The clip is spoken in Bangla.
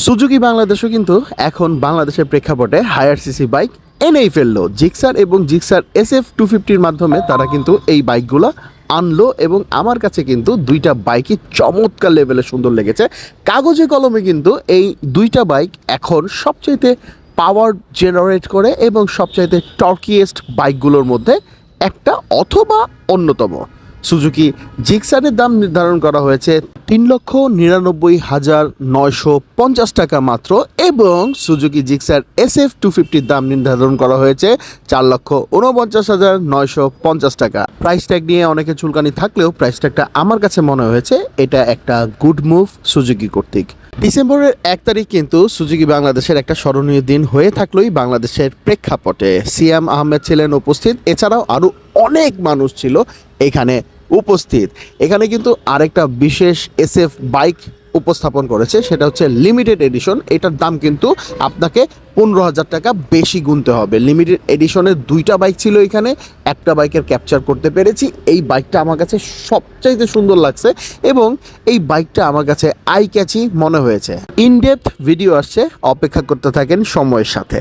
সুজুকি বাংলাদেশও কিন্তু এখন বাংলাদেশের প্রেক্ষাপটে হায়ার সিসি বাইক এনেই ফেললো। জিক্সার এবং জিক্সার SF250-র মাধ্যমে তারা কিন্তু এই বাইকগুলো আনলো এবং আমার কাছে কিন্তু দুইটা বাইকই চমৎকার লেভেলে সুন্দর লেগেছে। কাগজে কলমে কিন্তু এই দুইটা বাইক এখন সবচাইতে পাওয়ার জেনারেট করে এবং সবচাইতে টর্কিয়েস্ট বাইকগুলোর মধ্যে একটা অথবা অন্যতম। সুজুকি জিক্সারের দাম নির্ধারণ করা হয়েছে ৩,৯৯,৯৫০ টাকা মাত্র এবং সুজুকি জিক্সার SF250-র দাম নির্ধারণ করা হয়েছে ৪,৪৯,৯৫০ টাকা। প্রাইস ট্যাগ নিয়ে অনেকে চুলকানি থাকলেও প্রাইস ট্যাগটা আমার কাছে মনে হয়েছে এটা একটা গুড মুভ সুজুকি কর্তৃক। ডিসেম্বরের ১ তারিখ কিন্তু সুজুকি বাংলাদেশের একটা স্মরণীয় দিন হয়ে থাকলোই বাংলাদেশের প্রেক্ষাপটে। সিয়াম আহমেদ ছিলেন উপস্থিত, এছাড়াও আরও অনেক মানুষ ছিল এখানে উপস্থিত। এখানে কিন্তু আরেকটা বিশেষ SF বাইক উপস্থাপন করেছে, সেটা হচ্ছে লিমিটেড এডিশন। এটার দাম কিন্তু আপনাকে ১৫,০০০ টাকা বেশি গুনতে হবে। লিমিটেড এডিশনের দুইটা বাইক ছিল এখানে, একটা বাইকের ক্যাপচার করতে পেরেছি। এই বাইকটা আমার কাছে সবচাইতে সুন্দর লাগছে এবং এই বাইকটা আমার কাছে আই ক্যাচি মনে হয়েছে। ইনডেপথ ভিডিও আসছে, অপেক্ষা করতে থাকেন সময়ের সাথে।